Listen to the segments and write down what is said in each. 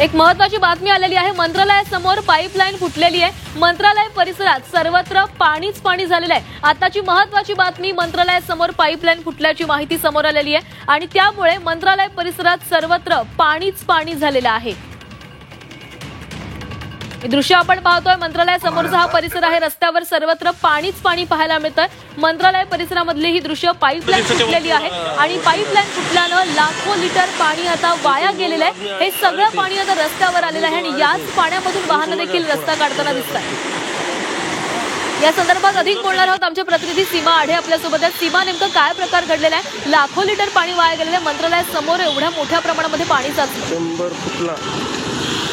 एक महत्त्वाची बातमी आलेली आहे। मंत्रालयासमोर पाईपलाईन फुटलेली आहे। मंत्रालय परिसरात सर्वत्र पाणीच पाणी झालेलं आहे। आताची महत्त्वाची बातमी, मंत्रालयासमोर पाईपलाईन फुटल्याची माहिती समोर आलेली आहे आणि त्यामुळे मंत्रालय परिसरात सर्वत्र पाणीच पाणी झालेलं आहे। हे दृश्य आपण पाहतोय, मंत्रालयासमोरचा हा परिसर आहे। रस्त्यावर सर्वत्र पाणीच पाणी पाहायला मिळतंय। मंत्रालय परिसरामधली ही दृश्य, पाईपलाईन फुटलेली आहे आणि पाईपलाईन फुटल्यानं लाखो लिटर पाणी आता वाया गेलेलं आहे। हे सगळं पाणी आता रस्त्यावर आलेलं आहे आणि याच पाण्यामधून वाहनं देखील रस्ता काढताना दिसतात। या संदर्भात अधिक बोलणार आहोत आमचे प्रतिनिधी सीमा आढे आपल्यासोबत आहेत। सीमा, नेमकं काय प्रकार घडलेला आहे? लाखो लिटर पाणी वाया गेलेलं आहे, मंत्रालयासमोर एवढ्या मोठ्या प्रमाणामध्ये पाणी साचलं।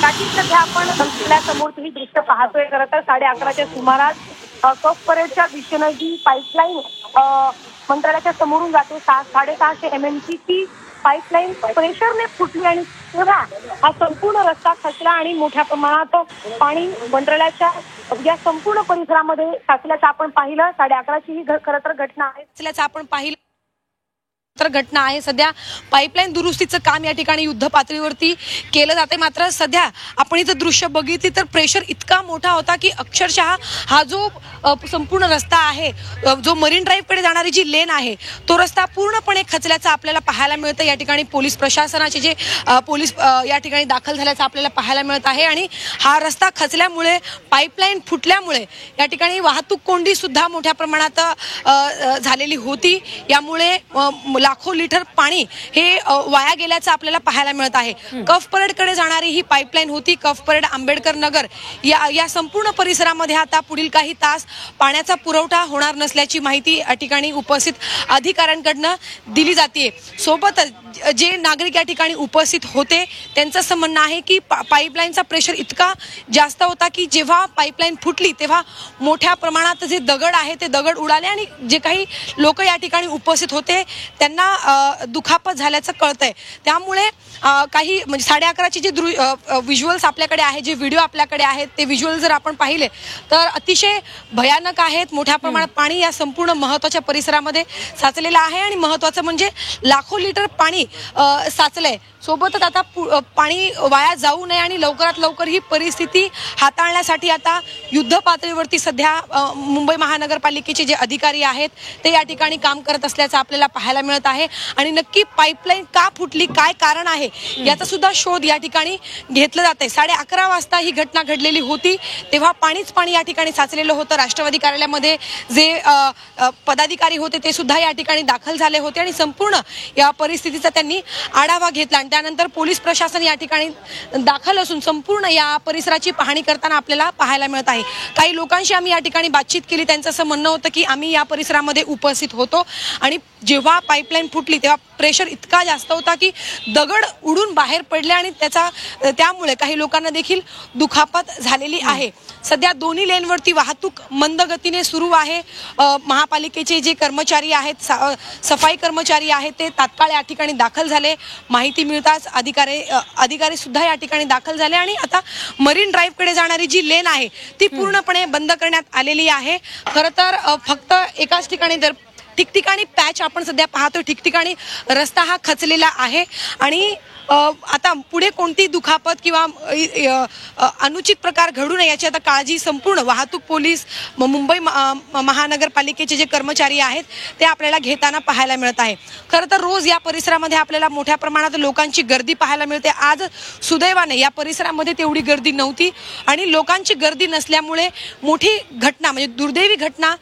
सध्या आपण मंत्रालयासमोर तुम्ही दृश्य पाहतोय। खरं तर 11:30च्या सुमारास कफ परेडच्या दिशेनं जी पाईपलाईन मंत्रालयाच्या समोरून जाते, 650 MMची ची पाईपलाईन प्रेशरने फुटली आणि तेव्हा हा संपूर्ण रस्ता खचला आणि मोठ्या प्रमाणात पाणी मंत्रालयाच्या या संपूर्ण परिसरामध्ये साचल्याचं आपण पाहिलं। 11:30ची ही खरं तर घटना आहे, असल्याचं आपण पाहिलं तर घटना आहे। सध्या पाईपलाईन दुरुस्तीचं काम या ठिकाणी युद्ध पातळीवरती केलं जाते। मात्र सध्या आपण इथं दृश्य बघितली तर प्रेशर इतका मोठा होता की अक्षरशः हा जो संपूर्ण रस्ता आहे, जो मरीन ड्राईव्ह कडे जाणारी जी लेन आहे, तो रस्ता पूर्णपणे खचल्याचं आपल्याला पाहायला मिळतं। या ठिकाणी पोलीस प्रशासनाचे जे पोलीस या ठिकाणी दाखल झाल्याचं आपल्याला पाहायला मिळत आहे आणि हा रस्ता खचल्यामुळे, पाईपलाईन फुटल्यामुळे या ठिकाणी वाहतूक कोंडी सुद्धा मोठ्या प्रमाणात झालेली होती। यामुळे लाखो लिटर पाणी हे वाया गेल्याचं आपल्याला पाहायला मिळत आहे। कफ परेडकडे जाणारी ही पाईपलाईन होती। कफ परेड, आंबेडकर नगर या संपूर्ण परिसरामध्ये आता पुढील काही तास पाण्याचा पुरवठा होणार नसल्याची माहिती या ठिकाणी उपस्थित अधिकाऱ्यांकडनं दिली जाते। सोबतच जे नागरिक या ठिकाणी उपस्थित होते त्यांचं असं म्हणणं आहे की पाईपलाईनचा प्रेशर इतका जास्त होता की जेव्हा पाईपलाईन फुटली तेव्हा मोठ्या प्रमाणात जे दगड आहे ते दगड उडाले आणि जे काही लोक या ठिकाणी उपस्थित होते त्यांना दुखापत झाल्याचं कळतंय। त्यामुळे काही म्हणजे 11:30चे जे व्हिज्युअल्स आपल्याकडे आहे, जे व्हिडिओ आपल्याकडे आहेत, ते व्हिज्युअल जर आपण पाहिले तर अतिशय भयानक आहेत। मोठ्या प्रमाणात पाणी या संपूर्ण महत्त्वाच्या परिसरामध्ये साचलेलं आहे आणि महत्त्वाचं म्हणजे लाखो लिटर पाणी साचलंय। सोबतच आता पाणी वाया जाऊ नये आणि लवकरात लवकर ही परिस्थिती हाताळण्यासाठी आता युद्ध पातळीवरती सध्या मुंबई महानगरपालिकेचे जे अधिकारी आहेत ते या ठिकाणी काम करत असल्याचं आपल्याला पाहायला मिळत आहे आणि नक्की पाईपलाईन का फुटली, काय कारण आहे याचा सुद्धा शोध या ठिकाणी घेतला जात आहे। 11:30 वाजता ही घटना घडलेली होती, तेव्हा पाणीच पाणी या ठिकाणी साचलेलं होतं। राष्ट्रवादी कार्यालयामध्ये जे पदाधिकारी होते ते सुद्धा या ठिकाणी दाखल झाले होते आणि संपूर्ण या परिस्थितीचा त्यांनी आढावा घेतला आणि त्यानंतर पोलीस प्रशासन या ठिकाणी दाखल असून संपूर्ण या परिसराची पाहणी करताना आपल्याला पाहायला मिळत आहे। काही लोकांशी आम्ही या ठिकाणी बातचीत केली, त्यांचं असं म्हणणं होतं की आम्ही या परिसरामध्ये उपस्थित होतो आणि जेव्हा पाईपलाईन फुटली तेव्हा प्रेशर इतका जास्त होता की दगड उडून बाहेर पडले आणि त्यामुळे काही लोकांना देखील दुखापत झालेली आहे। सध्या दोन्ही लेनवरती वाहतूक मंद गतीने सुरू आहे। महापालिकेचे जे कर्मचारी आहेत, सफाई कर्मचारी आहेत, ते तात्काळ या ठिकाणी दाखल झाले। माहिती मिळताच अधिकारी सुद्धा या ठिकाणी दाखल झाले आणि आता मरीन ड्राईव्ह कडे जाणारी जी लेन आहे ती पूर्णपणे बंद करण्यात आलेली आहे। खरं तर फक्त एकाच ठिकाणी ठिकठिकाणी पॅच आपण सध्या पाहतो, ठिकठिकाणी रस्ता हा खचलेला आहे आणि आता पुढे कोणती दुखापत किंवा अनुचित प्रकार घडू नये याची आता काळजी संपूर्ण वाहतूक पोलीस, मुंबई महानगरपालिकेचे जे कर्मचारी आहेत ते आपल्याला घेताना पाहायला मिळत आहे। खरं तर रोज या परिसरामध्ये आपल्याला मोठ्या प्रमाणात लोकांची गर्दी पाहायला मिळते। आज सुदैवाने या परिसरामध्ये तेवढी गर्दी नव्हती आणि लोकांची गर्दी नसल्यामुळे मोठी घटना म्हणजे दुर्दैवी घटना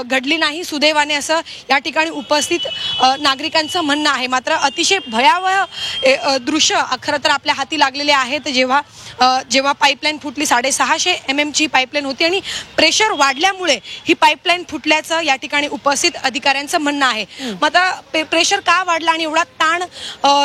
घडली नाही सुदैवाने, असं या ठिकाणी उपस्थित नागरिकांचं म्हणणं आहे। मात्र अतिशय भयावह दृश्य खरं तर आपल्या हाती लागलेले आहेत। जेव्हा पाईपलाईन फुटली, 650 MMची पाईपलाईन होती आणि प्रेशर वाढल्यामुळे ही पाईपलाईन फुटल्याचं या ठिकाणी उपस्थित अधिकाऱ्यांचं म्हणणं आहे। मात्र प्रेशर का वाढला आणि एवढा ताण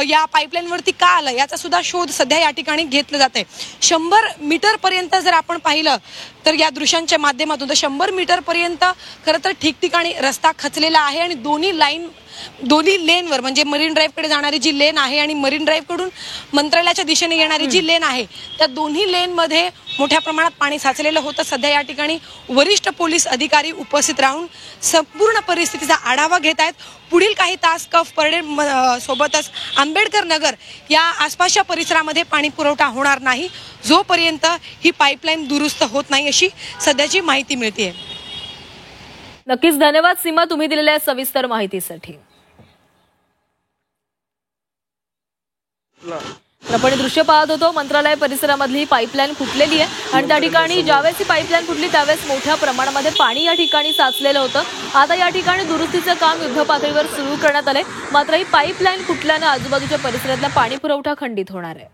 या पाईपलाईनवरती का आला याचा सुद्धा शोध सध्या या ठिकाणी घेतला जात आहे। 100 मीटर पर्यंत जर आपण पाहिलं तर या दृश्यांच्या माध्यमातून 100 मीटर पर्यंत खरं तर ठिकठिकाणी रस्ता खचलेला आहे आणि दोन्ही लाईन दोन्ही लेनवर म्हणजे मरीन ड्राईव्हकडे जाणारी जी लेन आहे आणि मरीन ड्राईव्हकडून मंत्रालयाच्या दिशेने येणारी जी लेन आहे त्या दोन्ही लेनमध्ये मोठ्या प्रमाणात पाणी साचलेलं होतं. सध्या या ठिकाणी वरिष्ठ पोलीस अधिकारी उपस्थित राहून संपूर्ण परिस्थितीचा आढावा घेत आहेत. पुढील काही तास कफ परेड सोबतच आंबेडकर नगर या आसपासच्या परिसरामध्ये पाणी पुरवठा होणार नाही जोपर्यंत ही पाईपलाईन दुरुस्त होत नाही अशी सध्याची माहिती मिळते. नक्कीच धन्यवाद सीमा, तुम्ही दिलेल्या सविस्तर माहितीसाठी. आपण दृश्य पाहत होतो, मंत्रालय परिसरामधली पाईपलाईन फुटलेली आहे आणि त्या ठिकाणी ज्यावेळेस ही पाईपलाईन फुटली त्यावेळेस मोठ्या प्रमाणामध्ये पाणी या ठिकाणी साचलेलं होतं. आता या ठिकाणी दुरुस्तीचं काम युद्धपातळीवर सुरू करण्यात आलंय. मात्र ही पाईपलाईन फुटल्यानं आजूबाजूच्या परिसरातला पाणी पुरवठा खंडित होणार आहे.